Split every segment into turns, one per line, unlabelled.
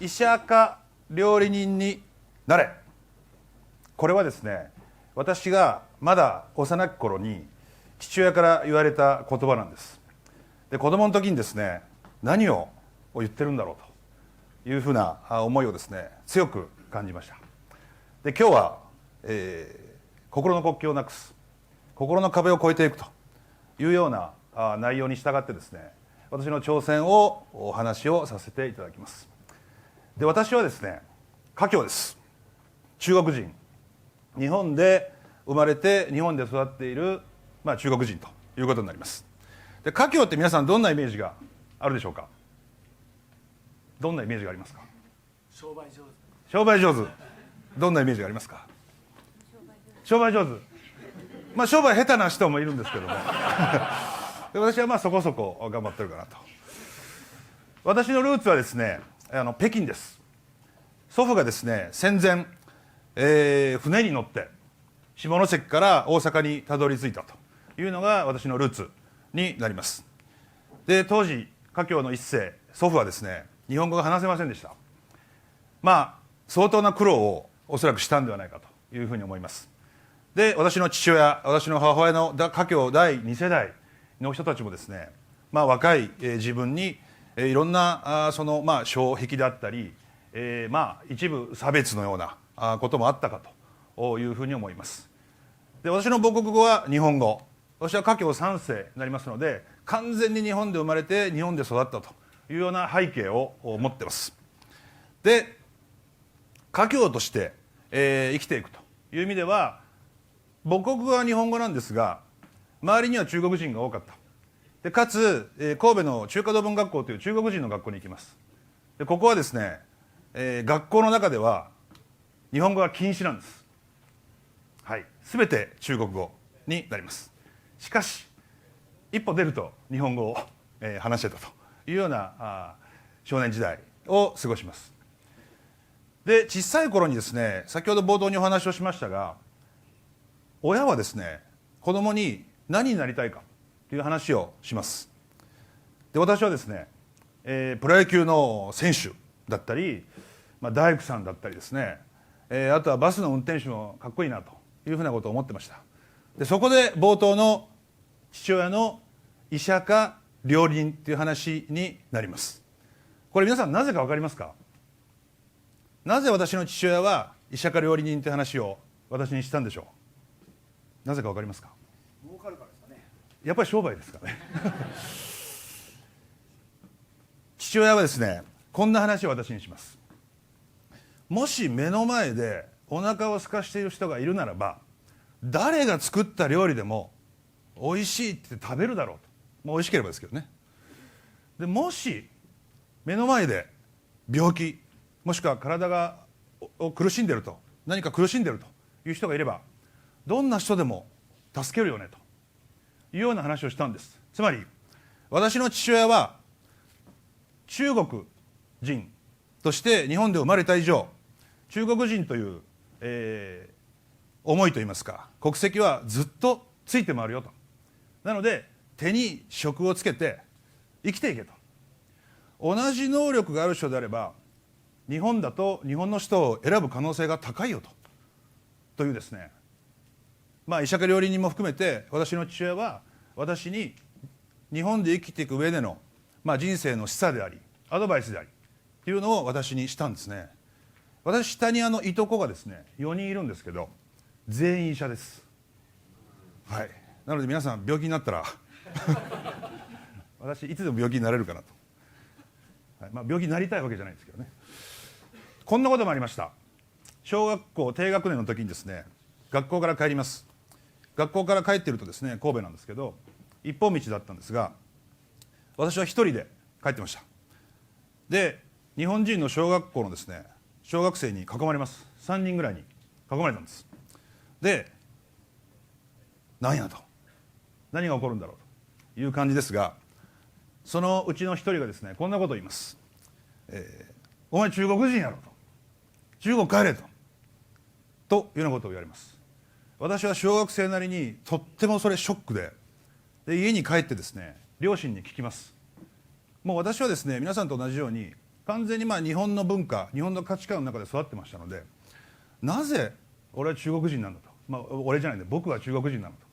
医者か料理人になれ。これはですね、私がまだ幼き頃に父親から言われた言葉なんです。で、子供の時にですね、何を言ってるんだろうというふうな思いをですね、強く感じました。で、今日は、心の国境をなくす、心の壁を越えていくというような内容に従ってですね、私の挑戦をお話をさせていただきます。で、私はですね、華僑です。中国人、日本で生まれて日本で育っている、中国人ということになります。で、華僑って皆さんどんなイメージがあるでしょうか。どんなイメージがありますか。
商売上手。
商売上手。どんなイメージがありますか。商売上手。商売下手な人もいるんですけどもで、私はそこそこ頑張ってるかなと。私のルーツはですね、北京です。祖父がですね、戦前、船に乗って下関から大阪にたどり着いたというのが私のルーツになります。で、当時華僑の一世祖父はですね、日本語が話せませんでした。相当な苦労をおそらくしたんではないかというふうに思います。で、私の父親、私の母親の華僑第2世代の人たちもですね、若い自分にいろんな障壁であったり、一部差別のようなこともあったかというふうに思います。で、私の母国語は日本語、私は華僑3世になりますので、完全に日本で生まれて日本で育ったというような背景を持っています。で、華僑として、生きていくという意味では母国語は日本語なんですが、周りには中国人が多かった。で、かつ、神戸の中華道文学校という中国人の学校に行きます。で、ここはですね、学校の中では日本語は禁止なんです。はい、全て中国語になります。しかし一歩出ると日本語を、話してたというような少年時代を過ごします。で、小さい頃にですね、先ほど冒頭にお話をしましたが、親はですね、子供に何になりたいかという話をします。で、私はですね、プロ野球の選手だったり、大工さんだったりですね、あとはバスの運転手もかっこいいなというふうなことを思ってました。で、そこで冒頭の父親の医者か料理人という話になります。これ皆さんなぜか分かりますか。なぜ私の父親は医者か料理人という話を私にしたんでしょう。なぜか分かりますか。
儲かるからですかね。
やっぱり商売ですかね父親はですね、こんな話を私にします。もし目の前でお腹を空かしている人がいるならば、誰が作った料理でも美味しいって食べるだろうと。美味しければですけどね。で、もし目の前で病気、もしくは体が苦しんでいると、何か苦しんでいるという人がいれば、どんな人でも助けるよねというような話をしたんです。つまり私の父親は中国人として日本で生まれた以上、中国人という、思いといいますか、国籍はずっとついて回るよと。なので手に職をつけて生きていけと。同じ能力がある人であれば日本だと日本の人を選ぶ可能性が高いよというですね、医者か料理人も含めて私の父親は私に日本で生きていく上での、人生の示唆でありアドバイスでありというのを私にしたんですね。私、下にいとこがですね4人いるんですけど、全員医者です。はい、なので皆さん病気になったら私いつでも病気になれるかなと、はい、病気になりたいわけじゃないですけどね。こんなこともありました。小学校低学年の時にですね、学校から帰ります。学校から帰っているとですね、神戸なんですけど一本道だったんですが、私は一人で帰ってました。で、日本人の小学校のですね、小学生に囲まれます。3人ぐらいに囲まれたんです。で、何やと、何が起こるんだろうという感じですが、そのうちの一人がですね、こんなことを言います。お前中国人やろと、中国帰れというようなことを言われます。私は小学生なりにとってもそれショックで、家に帰ってですね、両親に聞きます。もう私はですね、皆さんと同じように完全に日本の文化、日本の価値観の中で育ってましたので、なぜ俺は中国人なんだと、俺じゃないんで僕は中国人なのと、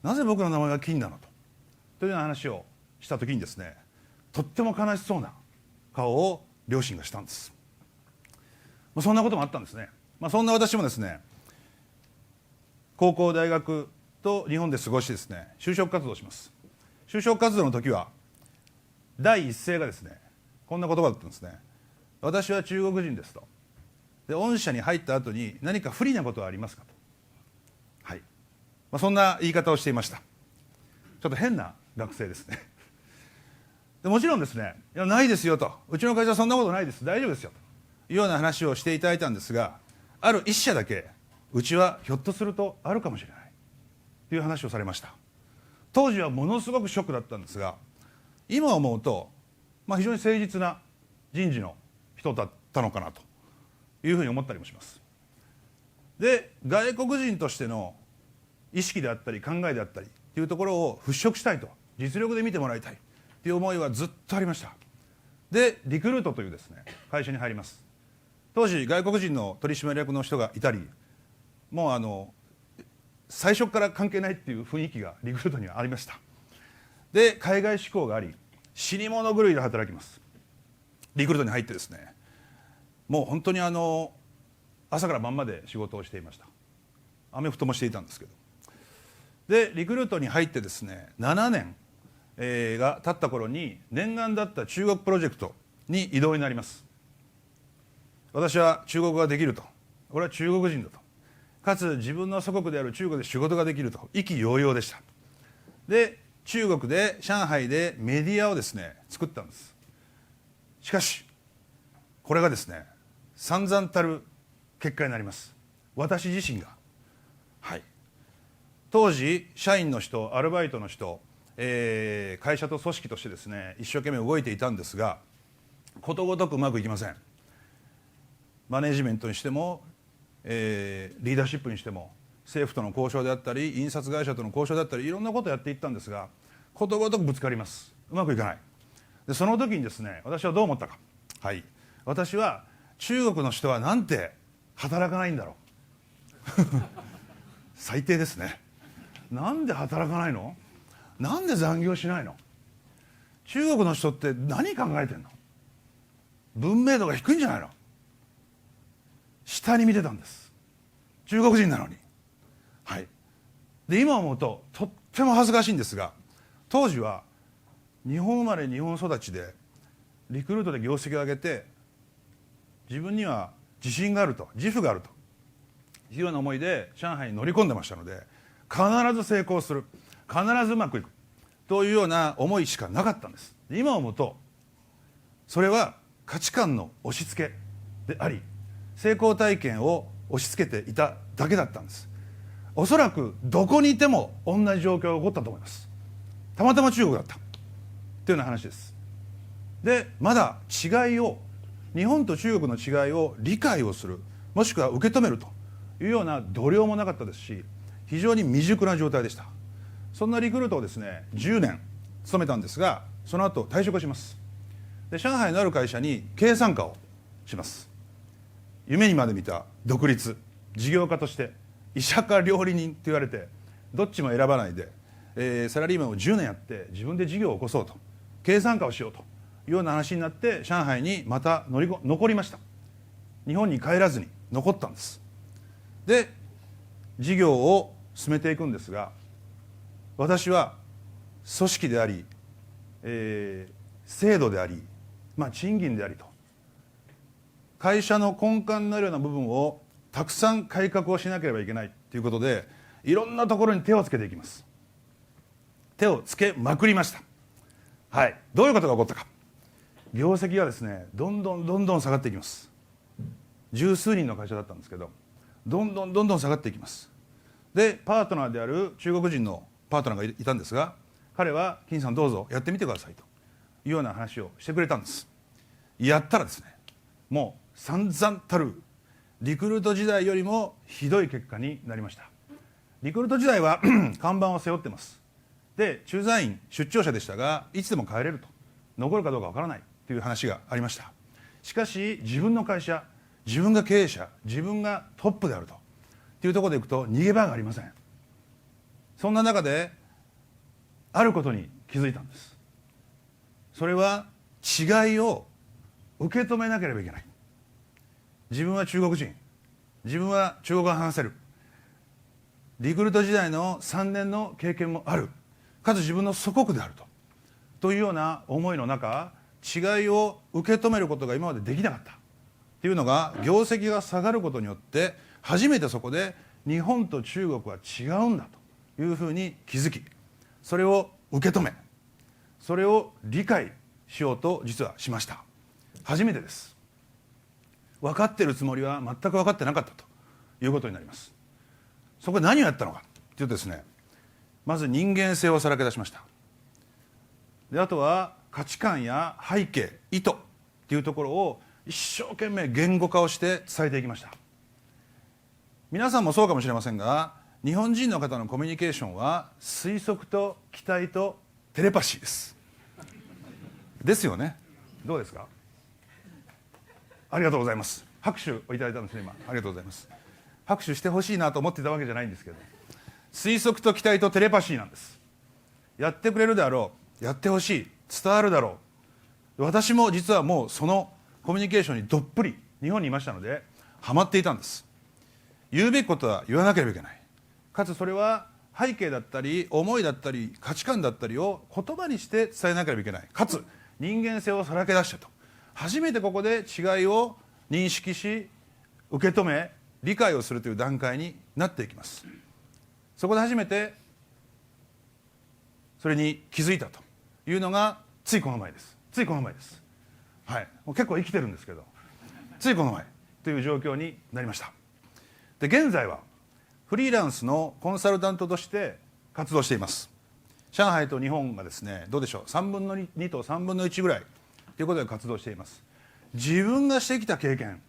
なぜ僕の名前が金なのというような話をした時にですね、とっても悲しそうな顔を両親がしたんです。そんなこともあったんですね。そんな私もですね、高校大学と日本で過ごしてですね、就職活動をします。就職活動の時は第一声がですね、こんな言葉だったんですね。私は中国人ですと。で、御社に入った後に何か不利なことはありますかと。はい、そんな言い方をしていました。ちょっと変な学生ですね。でもちろんですね、いやないですよと、うちの会社はそんなことないです、大丈夫ですよというような話をしていただいたんですが、ある一社だけ、うちはひょっとするとあるかもしれないという話をされました。当時はものすごくショックだったんですが、今思うと、非常に誠実な人事の人だったのかなというふうに思ったりもします。で、外国人としての意識であったり考えであったりというところを払拭したいと、実力で見てもらいたいという思いはずっとありました。で、リクルートというですね、会社に入ります。当時外国人の取締役の人がいたり、もう最初から関係ないっていう雰囲気がリクルートにはありました。で、海外志向があり、死に物狂いで働きます。リクルートに入ってですね、もう本当に朝から晩まで仕事をしていました。アメフトもしていたんですけど、でリクルートに入ってですね、7年、が経った頃に念願だった中国プロジェクトに異動になります。私は中国語ができると、俺は中国人だと、かつ自分の祖国である中国で仕事ができると意気揚々でした。で、中国で上海でメディアをですね作ったんです。しかしこれがですね、散々たる結果になります。私自身が、当時社員の人、アルバイトの人、会社と組織としてですね一生懸命動いていたんですが、ことごとくうまくいきません。マネジメントにしても、リーダーシップにしても、政府との交渉であったり印刷会社との交渉であったり、いろんなことをやっていったんですが、ことごとくぶつかります。うまくいかない。で、その時にですね、私はどう思ったか。私は中国の人はなんて働かないんだろう最低ですね。なんで働かないの、なんで残業しないの、中国の人って何考えてんの、文明度が低いんじゃないの、下に見てたんです。中国人なのに。で、今思うととっても恥ずかしいんですが、当時は日本生まれ日本育ちでリクルートで業績を上げて、自分には自信があると、自負があるというような思いで上海に乗り込んでましたので、必ず成功する、必ずうまくいくというような思いしかなかったんです。今思うとそれは価値観の押し付けであり、成功体験を押し付けていただけだったんです。おそらくどこにいても同じ状況が起こったと思います。たまたま中国だったというような話です。で、まだ違いを、日本と中国の違いを理解をする、もしくは受け止めるというような度量もなかったですし、非常に未熟な状態でした。そんなリクルートをですね10年勤めたんですが、その後退職をします。で、上海のある会社に経営参加をします。夢にまで見た独立、事業家として医者か料理人と言われて、どっちも選ばないで、サラリーマンを10年やって自分で事業を起こそうと、経営参加をしようというような話になって、上海にまた残りました。日本に帰らずに残ったんです。で、事業を進めていくんですが、私は組織であり、制度であり、賃金でありと、会社の根幹になるような部分をたくさん改革をしなければいけないということで、いろんなところに手をつけていきます。手をつけまくりました。どういうことが起こったか。業績がですねどんどん下がっていきます。十数人の会社だったんですけど、どんどん下がっていきます。で、パートナーである中国人のパートナーがいたんですが、彼は金さんどうぞやってみてくださいというような話をしてくれたんです。やったらですね、もう散々たるリクルート時代よりもひどい結果になりました。リクルート時代は看板を背負ってます。で、出張者でしたが、いつでも帰れると、残るかどうかわからないという話がありました。しかし自分の会社、自分が経営者、自分がトップであるというところでいくと逃げ場がありません。そんな中であることに気づいたんです。それは違いを受け止めなければいけない。自分は中国人、自分は中国語が話せる、リクルート時代の3年の経験もある、かつ自分の祖国であるというような思いの中、違いを受け止めることが今までできなかったというのが、業績が下がることによって初めてそこで日本と中国は違うんだというふうに気づき、それを受け止め、それを理解しようと実はしました。初めてです。分かっているつもりは全く分かってなかったということになります。そこで何をやったのかというとですね、まず人間性をさらけ出しました。で、あとは価値観や背景、意図というところを一生懸命言語化をして伝えていきました。皆さんもそうかもしれませんが、日本人の方のコミュニケーションは推測と期待とテレパシーですですよね。どうですか。ありがとうございます。拍手をいただいたんですね、今。ありがとうございます。拍手してほしいなと思っていたわけじゃないんですけど、推測と期待とテレパシーなんです。やってくれるであろう、やってほしい、伝わるだろう。私も実はもうそのコミュニケーションにどっぷり日本にいましたのでハマっていたんです。言うべきことは言わなければいけない、かつそれは背景だったり思いだったり価値観だったりを言葉にして伝えなければいけない、かつ人間性をさらけ出してと、初めてここで違いを認識し受け止め理解をするという段階になっていきます。そこで初めてそれに気づいたというのがついこの前です。ついこの前です。はい、もう結構生きてるんですけど、ついこの前という状況になりました。で、現在はフリーランスのコンサルタントとして活動しています。上海と日本がですね、どうでしょう、3分の2と3分の1ぐらいということで活動しています。自分がしてきた経験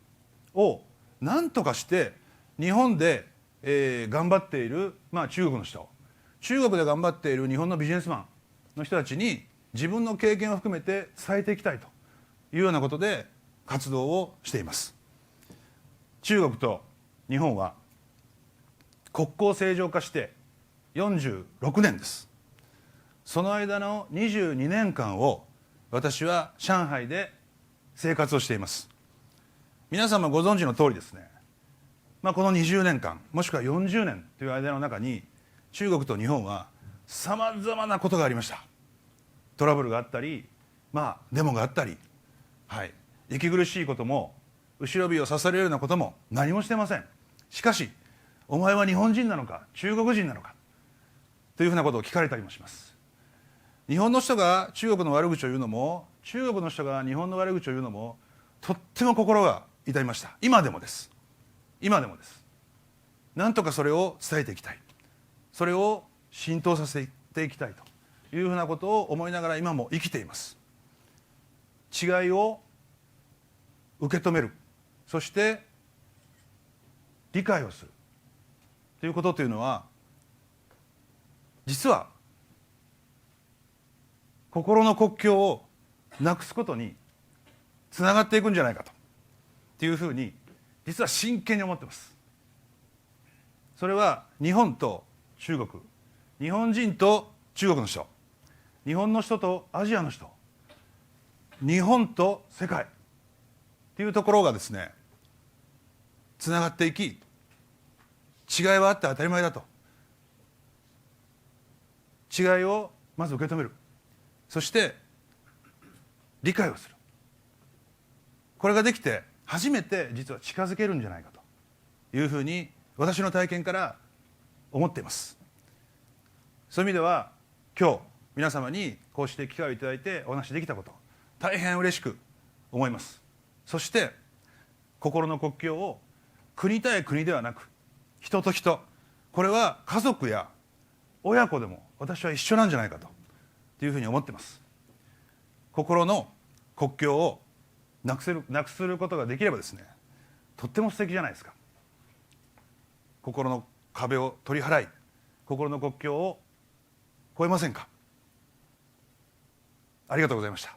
を何とかして日本で、頑張っている、中国の人、中国で頑張っている日本のビジネスマンの人たちに自分の経験を含めて伝えていきたいというようなことで活動をしています。中国と日本は国交正常化して46年です。その間の22年間を私は上海で生活をしています。皆様ご存知の通りですね、この20年間もしくは40年という間の中に中国と日本はさまざまなことがありました。トラブルがあったり、デモがあったり、息苦しいことも後ろ指を刺されるようなことも何もしてません。しかしお前は日本人なのか中国人なのかというふうなことを聞かれたりもします。日本の人が中国の悪口を言うのも、中国の人が日本の悪口を言うのもとっても心が痛みました。今でもです。今でもです。なんとかそれを伝えていきたい、それを浸透させていきたいというふうなことを思いながら今も生きています。違いを受け止める、そして理解をするということというのは、実は心の国境をなくすことにつながっていくんじゃないかというふうに実は真剣に思っています。それは日本と中国、日本人と中国の人、日本の人とアジアの人、日本と世界というところがですね、つながっていき、違いはあって当たり前だと、違いをまず受け止める、そして理解をする、これができて初めて実は近づけるんじゃないかというふうに私の体験から思っています。そういう意味では今日皆様にこうして機会をいただいてお話しできたこと、大変嬉しく思います。そして心の国境を国対国ではなく人と人、これは家族や親子でも私は一緒なんじゃないかというふうに思っています。心の国境をなくすることができればですね、とっても素敵じゃないですか。心の壁を取り払い、心の国境を越えませんか。ありがとうございました。